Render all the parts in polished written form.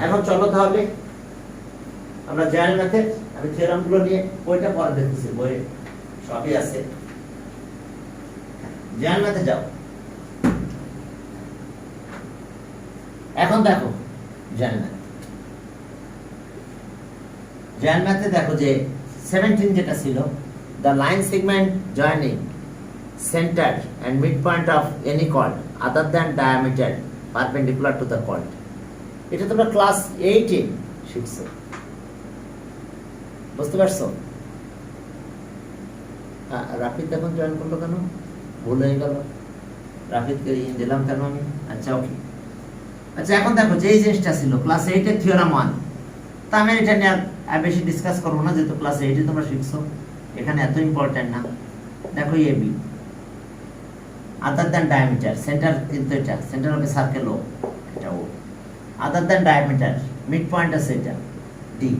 এখন চলো তাহলে আমরা জেনারেল মেথড, আমি থিওরামগুলো নিয়ে বইটা পরে দেখতেছি, বইয়ে সবই আছে। জেনারেল মেথড যাও। এখন দেখো জেনারেল মেথড, জেনারেল মেথডে দেখো যে 17 যেটা ছিল, the line segment joining center and midpoint of any chord other than diameter perpendicular to the chord, এটা তোমরা ক্লাস 8 এ শিখছো, বুঝতে পারছো? রাফিদ এখন জয়েন করলো কেন, ভুল হয়ে গেল, রাফিদকে দিলাম কেন আমি? আচ্ছা ওকে। আচ্ছা এখন দেখো যে এই জিনিসটা ছিল ক্লাস 8 এর থিওরাম 1, তা আমি এটা নিয়ে আর বেশি ডিসকাস করবো না, যেহেতু ক্লাস 8 এ তোমরা শিখছো, এখানে এত ইম্পর্টেন্ট না। দেখো AB other than diameter, centre কিন্তু এটা centre of a circle O, এটা O, other than diameter mid point আছে এটা ডি,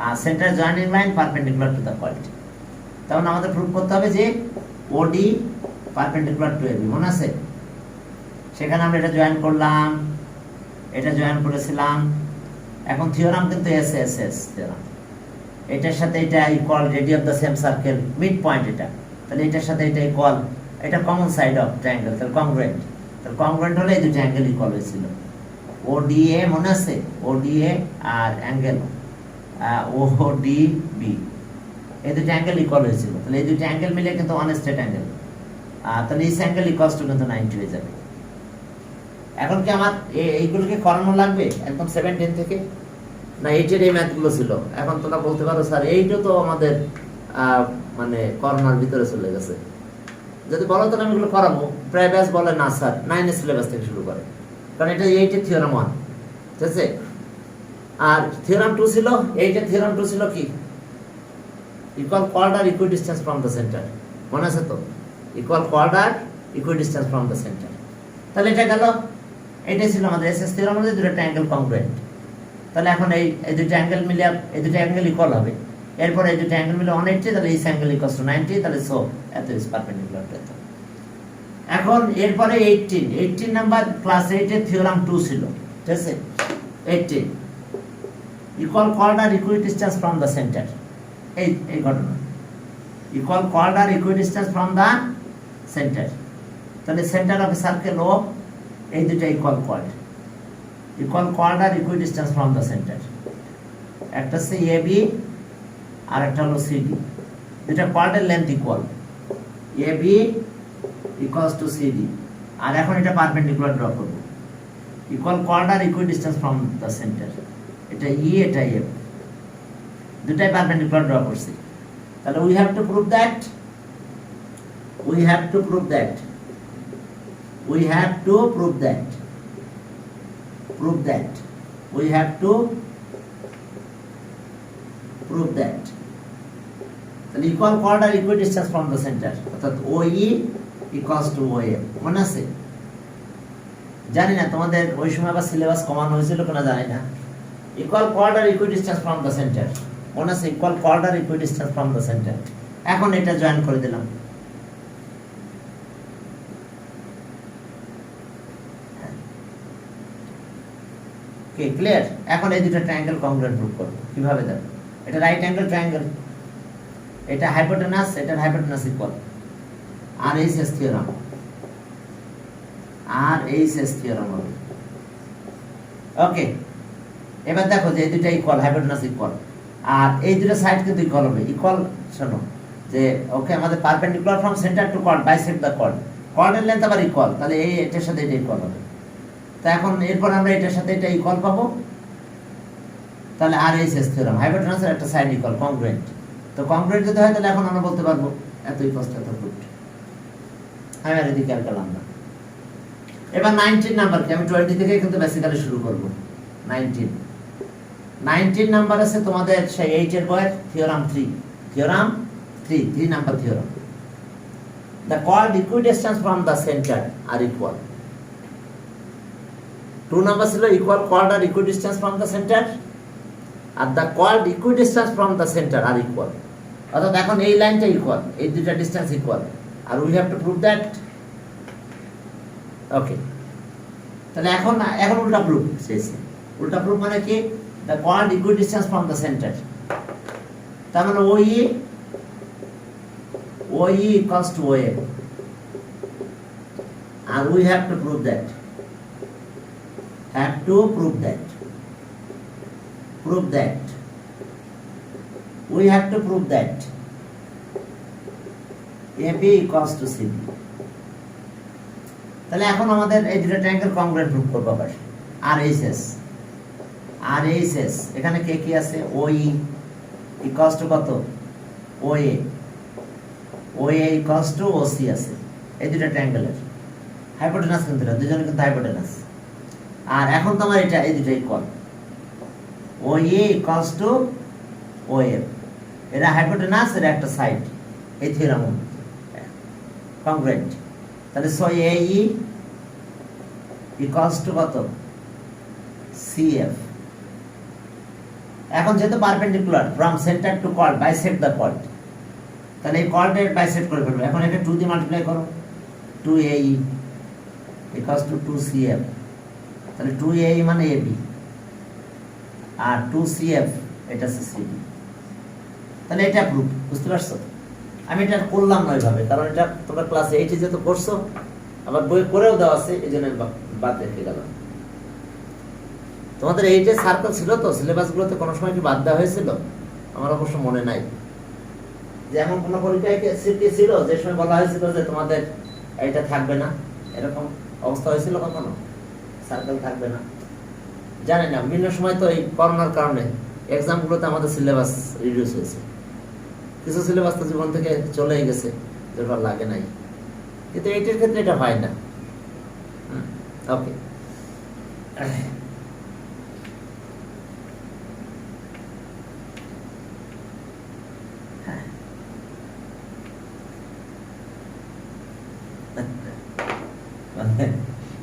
আর centre joining line perpendicular to the chord. তখন আমাদের প্রুফ করতে হবে যে ওডি পারপেন্ডিকুলার টু এবি, মনে আছে? সেখানে আমরা এটা জয়েন করলাম, এটা জয়েন করেছিলাম। এখন থিওরাম কিন্তু এস এস এস থিওরাম, এটার সাথে এটা equal ready of the same circle mid point, এটা তাহলে এটার সাথে এটা ইকুয়াল, এটা কমন সাইড অফ ট্রায়াঙ্গেল, তাহলে কংগ্রুয়েন্ট, তাহলে কংগ্রুয়েন্ট হলে এই দুটো অ্যাঙ্গেল ইকুয়াল হয়েছিল। ওডিএ মনে আছে, ওডিএ আর অ্যাঙ্গেল ওডিবি, এই দুটো অ্যাঙ্গেল ইকুয়াল হয়েছিল, তাহলে এই দুটো অ্যাঙ্গেল মিলে কিন্তু ওয়ান স্ট্রেট অ্যাঙ্গেল, তাহলে এই অ্যাঙ্গেল ইকুয়ালস টু কিন্তু 90 হয়ে যাবে। এখন কি আমার এইগুলোকে করানো লাগবে একদম 17 থেকে, না 8 এর এই ম্যাথগুলো ছিল? এখন তোমরা বলতে পারো স্যার এইটা তো আমাদের মানে করোনার ভিতরে চলে গেছে, যদি বলো তাহলে আমি এগুলো করাবো। প্রায় ব্যাচ বলে না স্যার 9 এর সিলেবাস থেকে শুরু করে, কারণ এটা 8 এর থিওরাম 1, ঠিক আছে? আর থিওরাম 2 ছিল, 8 এর থিওরাম 2 ছিল কি? Equal chord are equidistance from the centre, মনে আছে তো? Equal chord are equidistance from the centre, তাহলে এটা গেল। এটাই ছিল আমাদের এসএস থিওরাম, মধ্যে দুটো ট্রায়াঙ্গেল কংগ্রুয়েন্ট, তাহলে এখন এই দুটো অ্যাঙ্গেল মিলে এই দুটো অ্যাঙ্গেল ইকুয়াল হবে, এরপর এই দুটো অ্যাঙ্গেল মিলে 180, তাহলে এই অ্যাঙ্গেল ইকুয়ালস টু 90, তাহলে সো এত ইজ পারপেন্ডিকুলার টু এত। এখন এরপরে 18 নাম্বার ক্লাস 8 এর থিওরাম 2 ছিল, ঠিক আছে? 18 equal chord are equidistance from the centre, এই ঘটনা equal chord are equidistance from the centre, তাহলে centre of a circle O, এই দুটো equal chord are equidistance from the centre, একটা হচ্ছে এবি আর একটা হলো সিডি, দুটো কোয়ার্ডের length equal, AB equals to CD, আর এখন এটা পারপেন্ডিকুলার ড্র করব, equal chord are equidistance from the centre, এটা ই এটা এফ, দুটাই পারপেন্ডিকুলার ড্র করছি। তাহলে we have to prove that we have to prove that we have to prove that তাহলে equal chord are equidistance from the centre, অর্থাৎ OE equals to OF, মনে আছে? জানি না তোমাদের ওই সময় আবার সিলেবাস কমানো হয়েছিল কিনা জানি না। Equal chord are equidistance from the centre, মনে আছে? Equal chord are equidistance from the centre. এখন এটা জয়েন করে দিলাম, ওকে ক্লিয়ার? এখন এই দুটো ট্রায়াঙ্গেল কংগ্রুয়েন্ট প্রুভ করব কিভাবে? দেখো এটা রাইট অ্যাঙ্গেল ট্রায়াঙ্গেল, এটা হাইপোটেনাস, এটার হাইপোটেনাস ইকুয়াল, আর এইচএস থিওরাম, হবে। ওকে এবার দেখো যে এই দুটো ইকুয়াল, হাইপোটেনাস ইকুয়াল, আর এই দুটো সাইড কিন্তু ইকুয়াল হবে। ইকুয়াল শোনো যে ওকে আমাদের perpendicular from centre to chord, bisect the chord, কর্ডের লেন্থ আবার ইকুয়াল, তাহলে এই এটার সাথে এটা ইকুয়াল হবে। তা এখন এরপর আমরা এটার সাথে এটা ইকুয়াল পাবো, তাহলে আর এইচএস থিওরাম, হাইপোটেনাসের একটা সাইড ইকুয়াল কংগ্রুয়েন্ট, তো কংগ্রুয়েন্ট যদি হয় তাহলে এখন আমরা বলতে পারবো এত ইকুয়ালস টু এত ফুট। আমি আর এদিকে আর গেলাম না। এবার 19 নাম্বার কি? আমি 20 থেকে কিন্তু বেসিক্যালি শুরু করব। 19 নাম্বার আছে তোমাদের সেই 8 এর বইয়ের theorem 3 number theorem. The chord equidistance from the center are equal. 2 number ছিল equal chord or equidistance from the center, আর the chord equidistance from the center are equal. অর্থাৎ এখন এই লাইনটা ইকুয়াল, এই দুটো ডিসটেন্স ইকুয়াল, আর we have to prove that. Okay তাহলে এখন উল্টা প্রুফ শেষে উল্টা প্রুফ মানে কি, the chord equidistance from the center, তার মানে OE equals to OA, and we have to prove that. We have to prove that AB equals to CB. তাহলে এখন আমাদের এই দুটো ট্রায়াঙ্গেল কংগ্রুয়েন্ট প্রুফ করব আবার। RHS এখানে কে কি আছে, OE equals to কত, OA equals to OC আছে, এই দুটো ট্রায়াঙ্গেলের হাইপোটেনাস কিন্তু না, দুজনে কিন্তু হাইপোটেনাস। আর এখন তোমার এটা এই দুটো equal, OA equals to OF, এটা হাইপোটেনাস, এর একটা সাইড, এই থিওরাম কংগ্রুয়েন্ট। তাহলে সো AE equals to কত, CF। এখন যেহেতু perpendicular from centre to chord, bisect the chord, তাহলে এই কর্ডের বাইসেক্ট করে ফেলবো। এখন এটা 2 দিয়ে মাল্টিপ্লাই করো, 2AE equals to 2CF, তাহলে 2AE মানে AB, আর 2CF এটা হচ্ছে CD। তাহলে এটা প্রুফ, বুঝতে পারছো? আমি এটা করলাম না ওইভাবে, কারণ এটা তোমরা ক্লাস 8 এ যেহেতু করছো, আবার বই করেও দেওয়া আছে, এই জন্য বাদ রেখে গেলাম। তোমাদের 8 এ সার্কেল ছিল তো, সিলেবাসগুলোতে কোনো সময় কি বাদ দেওয়া হয়েছিল? আমার অবশ্য মনে নাই যে এমন কোনো পরীক্ষায় সিটি ছিল যে সময় বলা হয়েছিল যে তোমাদের এটা থাকবে না, এরকম অবস্থা হয়েছিল কখনো? সার্কেল থাকবে না জানি না, বিভিন্ন সময় তো এই করোনার কারণে এক্সামগুলোতে আমাদের সিলেবাস রিডিউস হয়েছে, কিছু সিলেবাস তো জীবন থেকে চলেই গেছে, যেটা লাগে নাই, কিন্তু এইটার ক্ষেত্রে এটা হয় না। ওকে,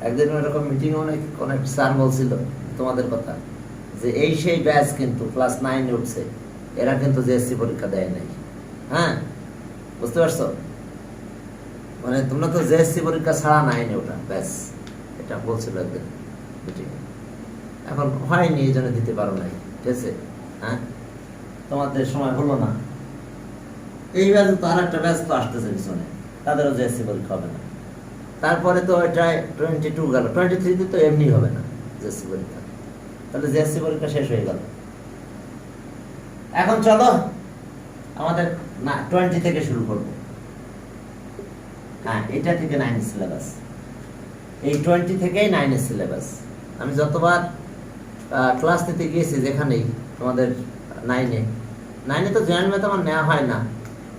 একদিন এরকম মিটিং অনেক স্যার বলছিল তোমাদের কথা, যে এই সেই ব্যাচ কিন্তু ক্লাস 9 উঠছে, এরা কিন্তু জেএসসি পরীক্ষা দেয় নাই। হ্যাঁ, বুঝতে পারছো? মানে তোমরা তো জেএসসি পরীক্ষা ছাড়া 9 ওঠা ব্যাচ, এটা বলছিল একদিন মিটিং। এখন হয়নি, এই জন্য দিতে পারো নাই, ঠিক আছে? হ্যাঁ, তোমাদের সময় হলো না। এই ব্যাচ তো আর একটা ব্যাচ তো আসতেছে পিছনে, তাদেরও জেএসসি পরীক্ষা হবে না। তারপরে তো এটা 22 গেল, 23 তে তো এমনি হবে না জেএসসি পরীক্ষা, তাহলে জেএসসি পরীক্ষা শেষ হয়ে গেল। এখন চলো আমাদের 20 থেকে শুরু করব। হ্যাঁ, এটা থেকে 9 এর সিলেবাস, এই 20 থেকেই 9 এর সিলেবাস। আমি যতবার ক্লাস নিতে গিয়েছি, যেখানেই তোমাদের 9 এ তো জয়েন্ট ম্যাথ আমার নেওয়া হয় না,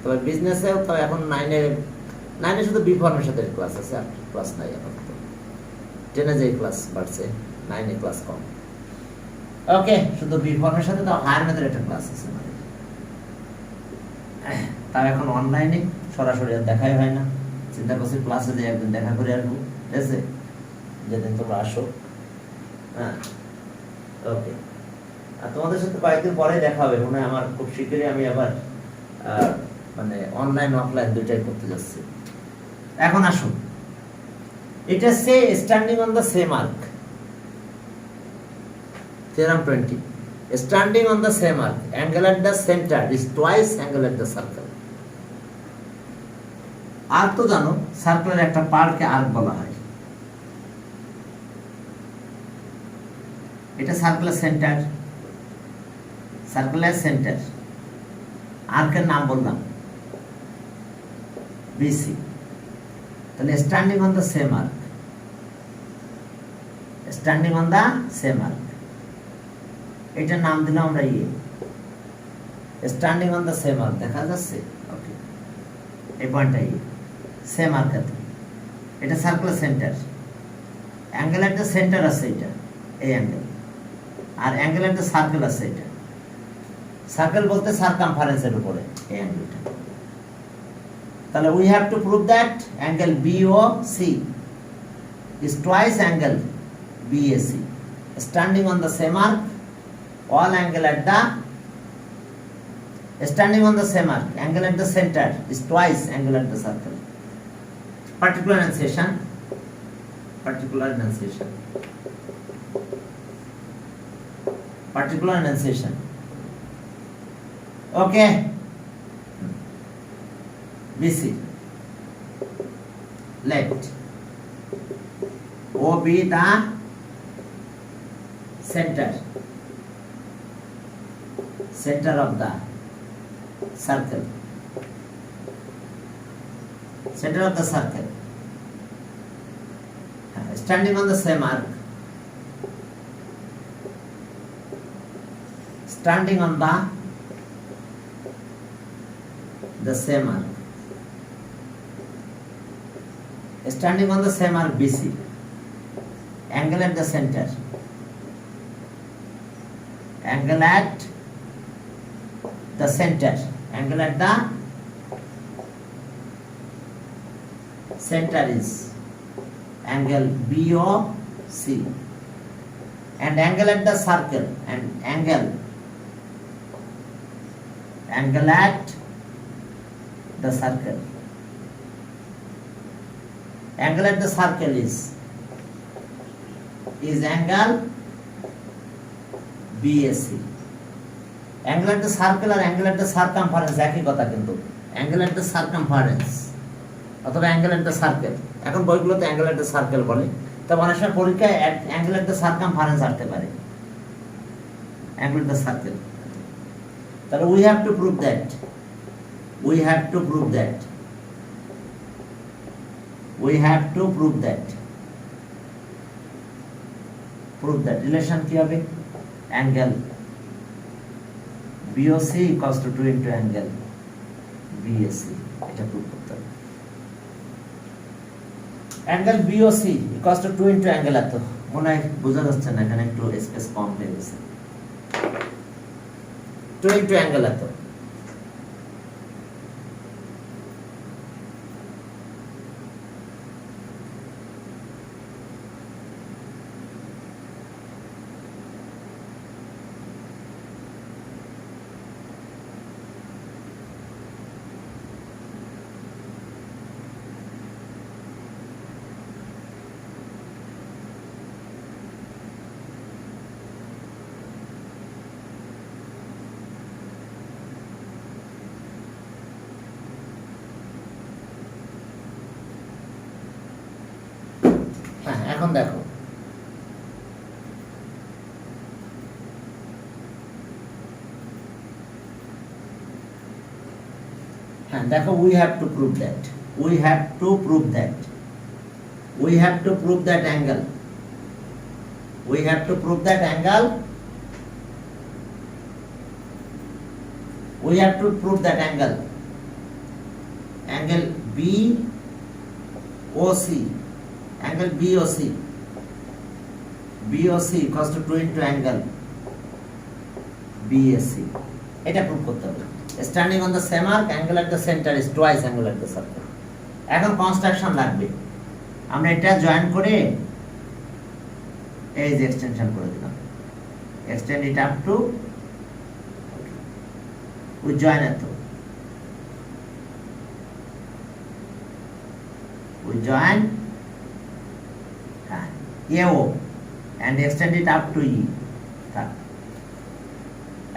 তবে বিজনেসেও তো এখন 9 এ শুধু বি ফর্মের সাথে ক্লাস আছে, আর ক্লাস নাই এখন। 10 এ যে ক্লাস বাড়ছে, 9 এ ক্লাস কম। ওকে, শুধু বি ফর্মের সাথে তো হায়ার ম্যাথের একটা ক্লাস আছে, তাও এখন অনলাইনে সরাসরি আর দেখাই হয় না। চিন্তা করছি ক্লাসে যে একদিন দেখা করে আসবো, ঠিক আছে, যেদিন তোমরা আসো। হ্যাঁ, ওকে, আর তোমাদের সাথে কয়েকদিন পরে দেখা হবে মনে হয় আমার, খুব শীঘ্রই আমি আবার মানে অনলাইন অফলাইন দুইটাই করতে যাচ্ছি। এখন আসুন, এটা সে standing on the same arc, theorem 20, standing on the same arc, angle at the center is twice angle at the circle. Arc তো জানো, সার্কেলের একটা পার্টকে আর্ক বলা হয়। এটা সার্কেলের সেন্টার, আর্কের নাম বললাম বিসি। তাহলে standing on the same arc, এটার নাম দিলাম আমরা standing on the same arc, দেখা যাচ্ছে? ওকে, এই পয়েন্টটা সেম আর্ক, এটা সার্কেলের center, angle at the center আছে এটা, এই অ্যাঙ্গেল, আর অ্যাঙ্গেল এট দ্য সার্কেল আছে এটা। সার্কেল বলতে সারকামফারেন্সের উপরে এই অ্যাঙ্গেলটা। তাহলে we have to prove that angle BOC is twice angle BAC, standing on the same arc, all angle at the angle at the center is twice angle at the circle. Particular enunciation. particular enunciation. Okay. BC. Let O be the center of the circle. Center of the circle. Standing on the same arc. Standing on the same arc. Standing on the same arc BC. Angle at the center. Angle at the center. Angle at the center is angle BOC. And angle at the circle. And angle at the circle. Angle at the circle is angle BAC. Angle at the circle or angle at the circumference একই কথা কিন্তু angle at the circumference অথবা angle at the circle এখন বইগুলোতে angle at the circle বলে তবে অনেক সময় পরীক্ষায় angle at the circumference আসতে পারে angle at the circle তাহলে we have to prove that relation কি হবে angle BOC equals to 2 into angle BAC এটা prove করতে হবে angle BOC equals to 2 into angle এত মনে হয় বোঝা যাচ্ছে না এখানে একটু স্পেস কম হয়ে গেছে 2 into angle এত এখন দেখো দেখো we have to prove that angle angle BOC angle BOC equals to 2 into angle BAC এটা প্রুভ করতে হবে standing on the same arc angle at the center is twice angle at the circle এখন construction লাগবে আমরা এটা join করে এই যে এক্সটেনশন করে দিলাম extend it up to we join it AO and extend it up to E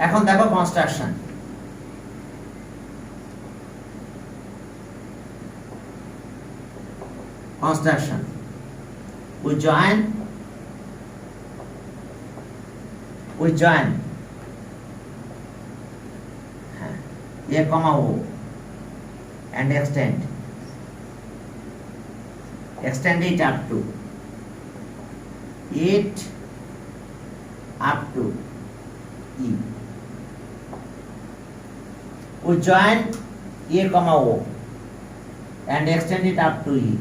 এখন দেখো construction we join A comma O and extend it up to E we join A comma O and extend it up to E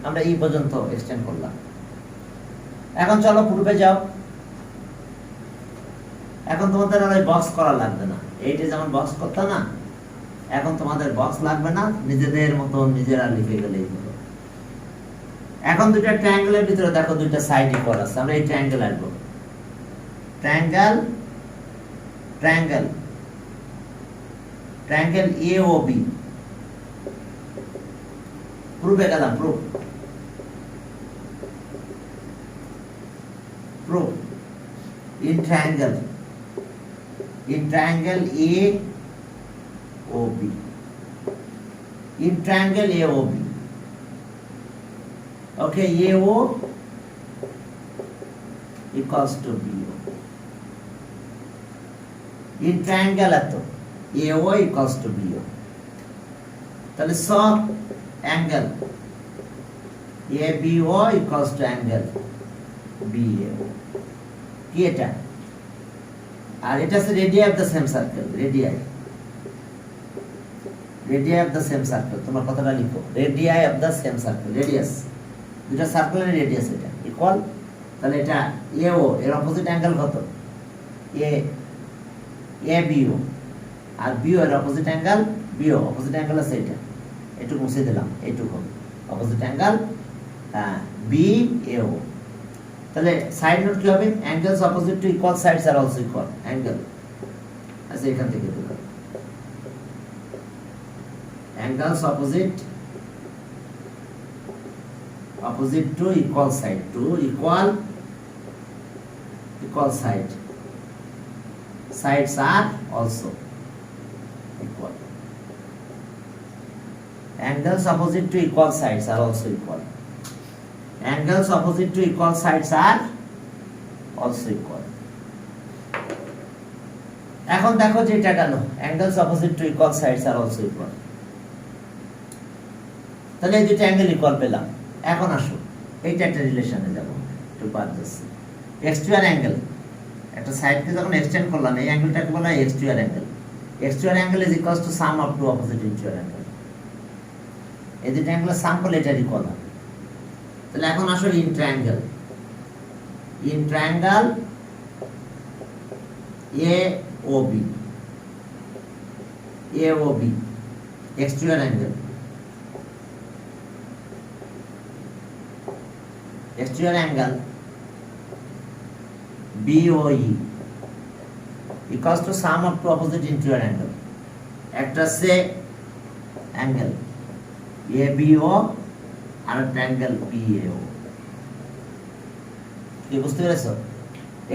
আমরা E পর্যন্ত extend করলাম এখন চলো পূর্বে যাও এখন তোমাদের আর বক্স করা লাগবে না এইটা যেমন বক্স করতে না এখন তোমাদের বক্স লাগবে না নিজেদের মতো নিজেরা লিখে গেলেই হলো এখন দুটো ট্রায়াঙ্গেলের ভিতরে দেখো দুটো সাইড ইকুয়াল আছে আমরা এই ট্রায়াঙ্গেল আনবো ট্রায়াঙ্গেল AOB প্রুফে গেলাম proof in triangle in triangle AOB. In triangle AOB. Okay, AO equals to BO. In triangle ato AO equals to BO. তাহলে সব angle ABO equals to angle BAO. কি এটা? আর এটা হচ্ছে radii of the same circle, radii of the same circle. তোমার কথাটা লিখো, radii of the same circle, radius, দুটো সার্কেলের রেডিয়াস এটা ইকুয়াল। তাহলে এটা AO এর অপোজিট অ্যাঙ্গেল কত? ABO, আর BO এর opposite angle BO, opposite angle আছে এটা, এটুকু মুছে দিলাম, এইটুকু অপোজিট অ্যাঙ্গেল BAO। তাহলে সাইড নোট কি হবে? Angles opposite to equal sides আর অলসো ইকুয়াল অ্যাঙ্গেল। আচ্ছা, এখান থেকে দেখো, angles opposite to equal side, to equal side, sides are also equal. Angles opposite to equal sides are also equal. Angles opposite to equal sides are also equal. এখন দেখো যে এটা গেল, angles opposite to equal sides are also equal. তাহলে এই দুটো angle equal পেলাম। এখন আসো এইটা একটা রিলেশনে যাব, একটু বাদ যাচ্ছে। এক্সট্রিয়ার অ্যাঙ্গেল, একটা সাইডকে যখন এক্সটেন্ড করলাম, এই অ্যাঙ্গেলটাকে বলা হয় exterior angle. Exterior angle is equals to sum of two opposite interior angle. এই দুটো অ্যাঙ্গেলের সাম করলে এটা ইকুয়াল হবে। তাহলে এখন আসো in triangle AOB exterior angle, BOE equals to sum of two opposite interior angle. একটা সে অ্যাঙ্গেল ABO আর একটা অ্যাঙ্গেল BAO। কি বুঝতে পেরেছো?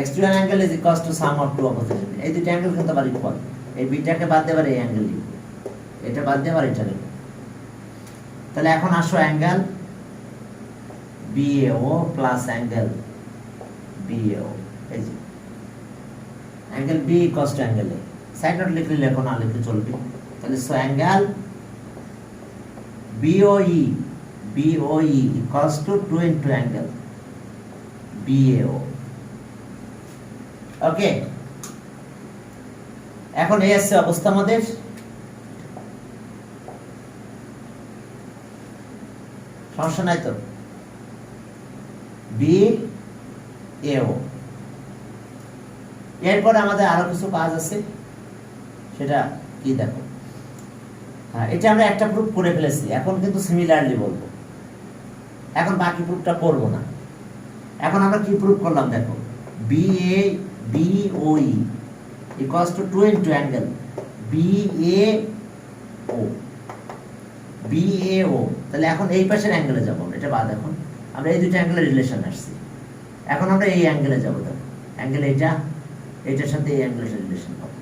Exterior angle is equals to sum of two opposite. এই দুটো অ্যাঙ্গেল কিন্তু আবার ইকুয়াল। এই বিটাকে বাদ দেবার এই অ্যাঙ্গেল লিখো, এটা বাদ দেবার এটা লিখো। তাহলে এখন আসো angle BAO plus angle BAO, এই যে angle B equals to angle A। Side note লিখলে লেখো, না লিখলে চলবে। তাহলে so angle BOE equals to 2 into angle BAO। ওকে, এখন এই আছে অবস্থা আমাদের। সমস্যা নাই তো? BAO। এরপরে আমাদের আরো কিছু কাজ আছে, সেটা কি দেখো। হ্যাঁ, এটা আমরা একটা প্রুফ করে ফেলেছি, এখন কিন্তু সিমিলারলি বলবো। এখন বাকি প্রুফটা করবো না। এখন আমরা কি প্রুফ করলাম দেখো, BOE equals to 2 into angle BAO। তাহলে এখন এই পাশের অ্যাঙ্গেলে যাব, এটা বাদ। এখন আমরা এই দুটো অ্যাঙ্গেলের রিলেশন আসছি, এখন আমরা এই অ্যাঙ্গেলে যাব। দেখো অ্যাঙ্গেল এটার সাথে এই অ্যাঙ্গেলের রিলেশন পাবো।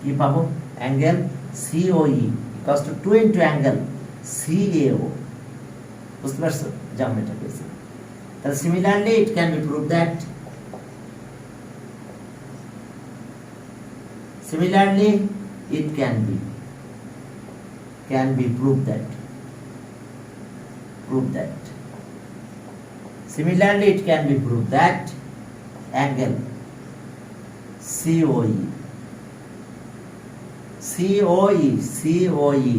কি পাবো? Angle COE equals to 2 into angle CAO। বুঝতে পারছো? যেমন এটা পেয়েছি। তাহলে similarly it can be prove that proved that similarly it can be proved that angle COE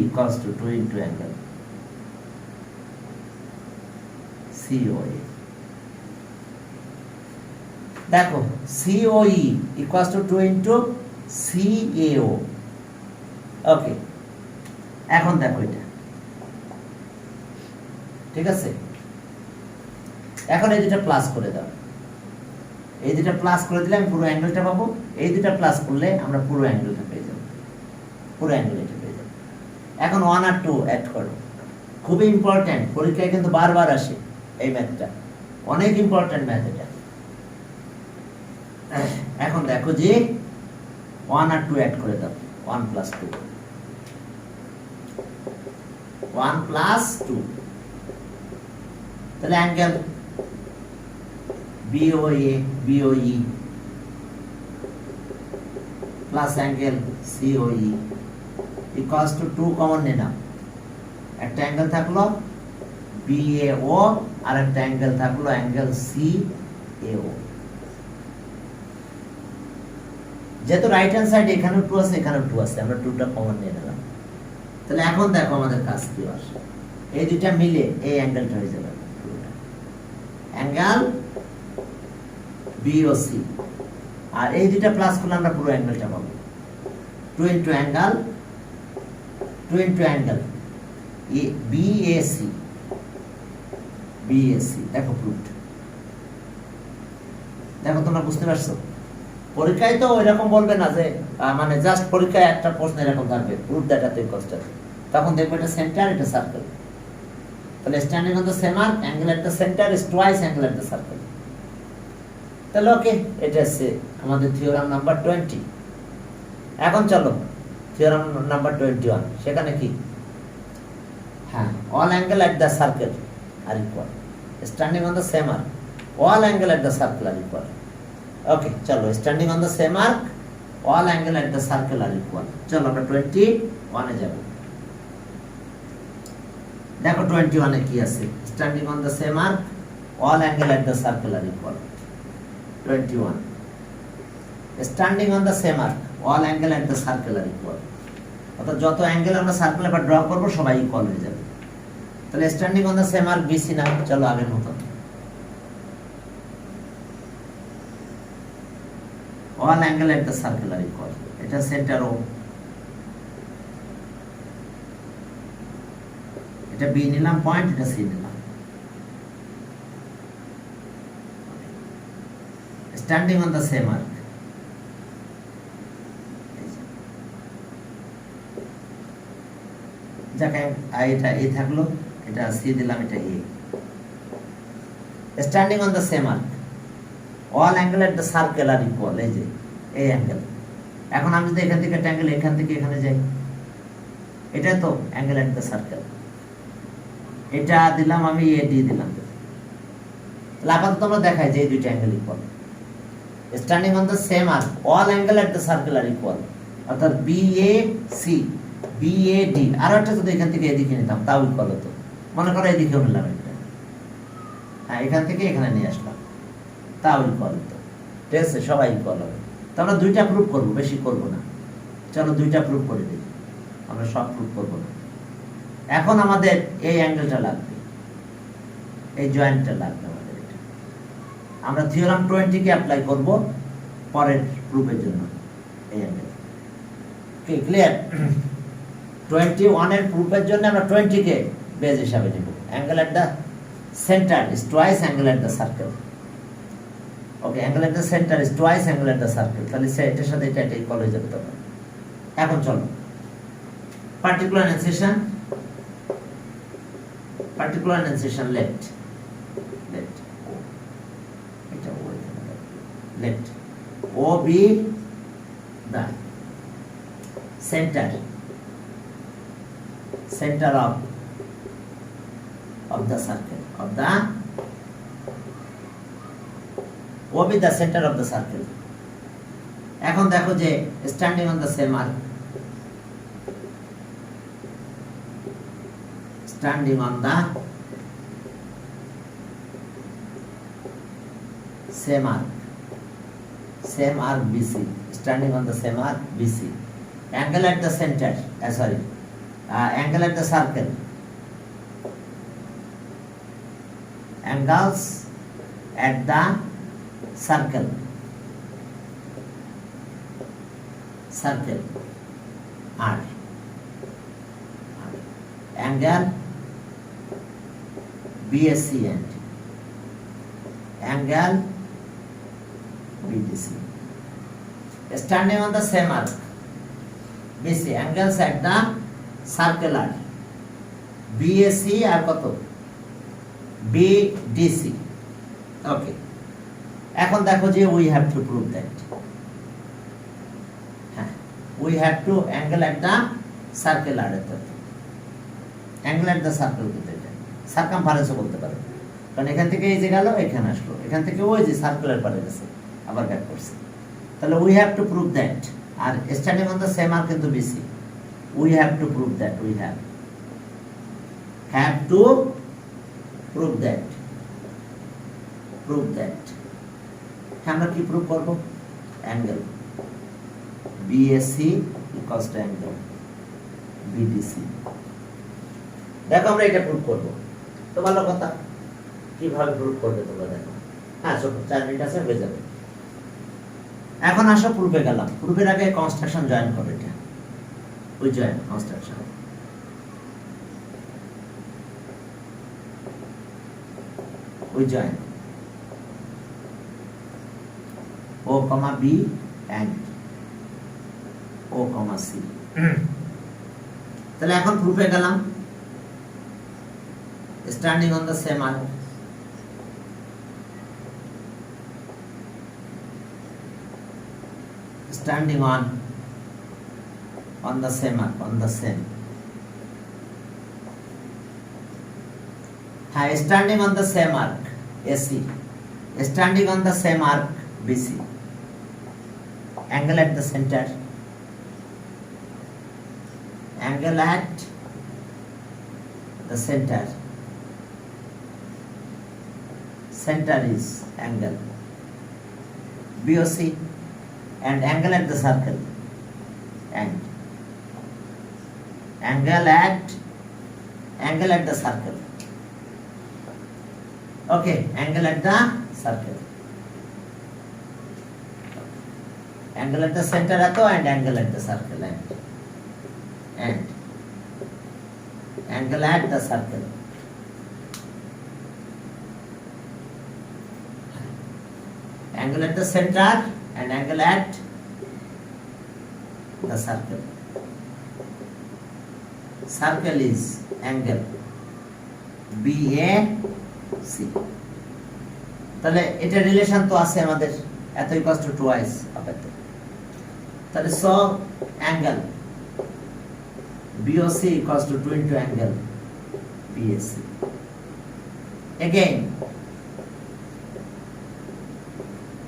equals to 2 into angle COE। দেখো COE equals to 2 into CAO। ওকে, এখন দেখো এটা ঠিক আছে। এখন এই দুটো প্লাস করে দাও, এই দুটো প্লাস করে দিলে আমি পুরো অ্যাঙ্গেলটা পাবো। এই দুটো প্লাস করলে আমরা পুরো অ্যাঙ্গেলটা পেয়ে যাব, এখন 1 আর 2 অ্যাড করো। খুবই ইম্পর্টেন্ট, পরীক্ষায় কিন্তু বারবার আসে এই ম্যাথটা, অনেক ইম্পর্টেন্ট ম্যাথ এটা। এখন দেখো যে 1 আর 2 অ্যাড করে দাও, 1 প্লাস 2, 1 প্লাস 2, তাহলে angle BOA BOE plus angle COE equals to 2 common নিলাম, একটা অ্যাঙ্গেল থাকলো BAO আর একটা অ্যাঙ্গেল থাকলো অ্যাঙ্গেল CAO। যেহেতু রাইট হ্যান্ড সাইড এখানেও 2 আছে এখানেও 2 আছে, আমরা 2টা কমন নিয়ে নিলাম। তাহলে এখন দেখো আমাদের কাজ কি আসে, এই দুইটা মিলে এই অ্যাঙ্গেলটা হয়ে যাবে অ্যাঙ্গেল BOC, আর এই দুইটা প্লাস করলে আমরা পুরো অ্যাঙ্গেলটা পাবো 2 ইন্টু অ্যাঙ্গেল BAC দেখো প্রুফড। দেখো তোমরা বুঝতে পারছো, পরীক্ষায় তো এরকম বলবে না যে মানে জাস্ট পরীক্ষায় একটা প্রশ্ন এরকম থাকবে প্রুফ দ্যাট এত ইকুয়ালস টু, তখন দেখবে এটা সেন্টার এটা সার্কেল, তাহলে standing on the same arc angle at the center is twice angle at the circle. তাহলে ওকে, এটা হচ্ছে আমাদের থিওরাম নাম্বার 20। এখন চলো থিওরাম নাম্বার 21, সেখানে কি, হ্যাঁ, all angle at the circle are equal, standing on the same arc all angle at the circle are equal. Okay চলো, standing on the same arc all angle at the circle are equal. চলো আমরা 21 এ যাব। দেখো 21 এ কি আছে, standing on the same arc all angle at the circle are equal. 21 standing on the same arc all angle at the circle are equal, অর্থাৎ যত angle আমরা সার্কেলে বা ড্র করব সবাই ইকুয়াল হয়ে যাবে। তাহলে standing on the same arc BC না, চলো আগের মতো all angle at the circle are equal, এটা সেন্টার O, এটা B নিলাম পয়েন্ট, এটা C নিলাম। Standing on the same arc যাকে এটা A থাকলো, এটা C দিলাম, এটা A। Standing on the same arc all angle at the circle are equal, এই যে এই অ্যাঙ্গেল। এখন আমি যদি এখান থেকে একটা অ্যাঙ্গেল এখান থেকে এখানে যাই, এটা তো অ্যাঙ্গেল এট দ্য সার্কেল, এটা দিলাম আমি AD দিলাম। তাহলে আপাতত আমরা দেখাই যে এই দুইটা angle equal. Standing on the same arc all angle at the circle are equal, অর্থাৎ BAC BAD, আর একটা যদি এখান থেকে এদিকে নিতাম তাও ইকুয়াল হতো। মনে করো এদিকেও নিলাম একটা, হ্যাঁ এখান থেকে এখানে নিয়ে আসলাম তাও ইকুয়াল হতো। ঠিক আছে, সবাই ইকুয়াল হবে। তো আমরা দুইটা প্রুফ করবো, বেশি করবো না। চলো দুইটা প্রুফ করে দিই, আমরা সব প্রুফ করবো না। এখন আমাদের এই অ্যাঙ্গেলটা লাগবে, এই জয়েন্টটা লাগবে আমাদের। এটা আমরা থিওরাম 20 কে অ্যাপ্লাই করব পরের প্রুফের জন্য। এই অ্যাঙ্গেল কি ক্লিয়ার? 21 এর প্রুফের জন্য আমরা 20 কে বেজ হিসাবে নেব। Angle at the center is twice angle at the circle. Okay, angle at the center is twice angle at the circle. তাহলে এটার সাথে এটা ইকুয়াল হয়ে যাবে তখন। এখন চলো পার্টিকুলার এনসেশন, particular enunciation let এটা ও এখানে let O be the center of the circle of the O be the center of the circle। এখন দেখো যে standing on the same arc, standing on the same arc BC, standing on the same arc BC, angle at the center, angle at the circle, angles at the circle R, angle BSC and angle BDC, standing on the same arc BC, angles at the circle R, BSC আর কত BDC। ওকে, এখন দেখো যে we have to prove that, we have to angle at the circle আর এটা angle at the circle বলতে এটা circumference বলতে পারো, কারণ এখান থেকে এই যে গেল এখানে আসলো, এখান থেকে ওই যে সার্কুলার পারে গেছে আবার ব্যাক করছে, তাহলে we have to prove that, আর standing on the same arc কিন্তু BC, we have to prove that, we have to prove that, আমরা কি প্রুভ করব? Angle BAC equals to angle BDC। দেখো আমরা এটা প্রুভ করব, তো ভালো কথা, কিভাবে প্রুভ করবে তোমরা দেখো। হ্যাঁ, 4 মিনিট আছে, হয়ে যাবে। এখন আসো প্রুফে গেলাম। প্রুফের আগে কনস্ট্রাকশন জয়েন করো, এটা ওই জয়েন কনস্ট্রাকশন। ওই join O, B and O, C। তাহলে এখন প্রুফে গেলাম। Standing on the same arc, standing on the same arc, on the same, standing on the same arc AC, standing on the same arc BC, angle at the center, angle at the center, center is angle BOC, and angle at the circle, and angle at the circle, okay, angle at the circle, angle at the center ato, and angle at the circle, and angle at the circle, angle at the center and angle at the circle. Circle is angle BAC। তাহলে এটা relation তো আছে আমাদের, এত equals two twice of এত, তাহলে so angle BOC equals to 2 into angle BAC। Again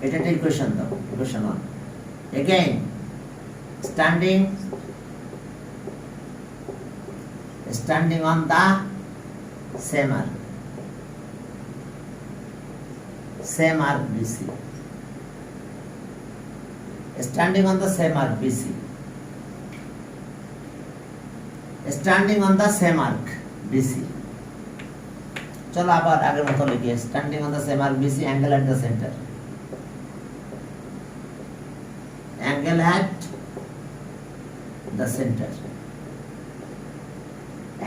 এটা একটা ইকুয়েশন দাও, equation 1। Again standing on the same arc BC, standing on the same arc BC, standing on the same arc BC। চলো আবার আগের মতো লিখি, standing on the same arc BC, angle at the center, angle at the center,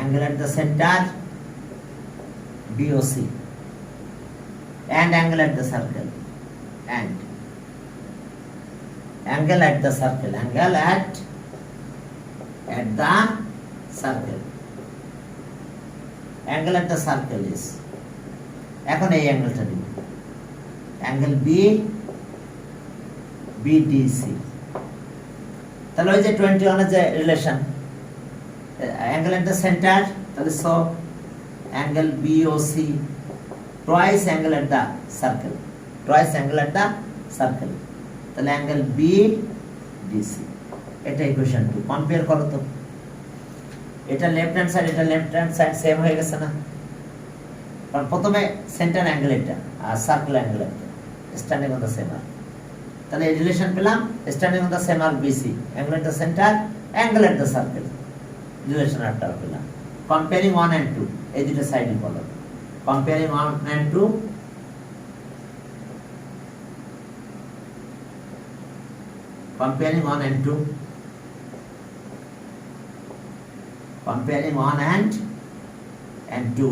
angle at the center BOC, and angle at the circle, and angle at the circle, angle at the circle, angle at the circle is, এখন এই অ্যাঙ্গেলটা দিব, angle BDC। তাহলে ওই যে 21 এর যে relation, angle at the centre, তাহলে so angle BOC twice angle at the circle, twice angle at the circle, তাহলে অ্যাঙ্গেল BDC। এটা ইকুয়েশন 2। কম্পেয়ার করো তো, এটা লেফট হ্যান্ড সাইড, এটা লেফট হ্যান্ড সাইড সেম হয়ে গেছে না? কারণ প্রথমে সেন্টার অ্যাঙ্গেল এটা আর সার্কেল অ্যাঙ্গেল এটা, standing on the same arc. তাহলে এই রিলেশন পেলাম, standing on the same arc BC, angle at the centre, angle at the circle, relation আরটা পেলাম। কম্পেয়ারিং 1 and 2, এই দুটো সাইডই বলো, comparing 1 and 2, comparing 1 and 2, comparing 1 and 2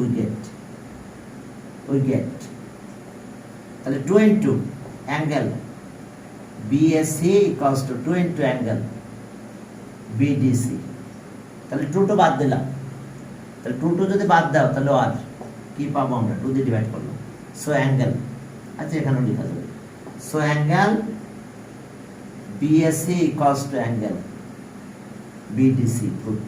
we get তাহলে 2 into angle BAC equals to 2 into angle BDC। তাহলে 2 বাদ দিলাম, তাহলে 2 যদি বাদ দাও তাহলে আর কি পাবো আমরা? 2 দিয়ে ডিভাইড করলাম, সো অ্যাঙ্গেল, আচ্ছা এখানেও লেখা যাবে, so angle BAC equals to angle BDC put.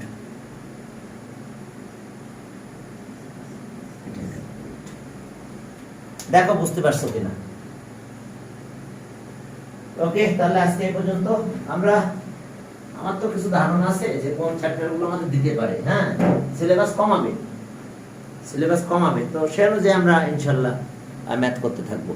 দেখো বুঝতে পারছো কিনা। ওকে, তাহলে আজকে এই পর্যন্ত। আমার তো কিছু ধারণা আছে যে কোন চ্যাপ্টার গুলো আমাদের দিতে পারে। হ্যাঁ, সিলেবাস কমাবে তো সে অনুযায়ী আমরা ইনশাল্লাহ ম্যাথ করতে থাকবো।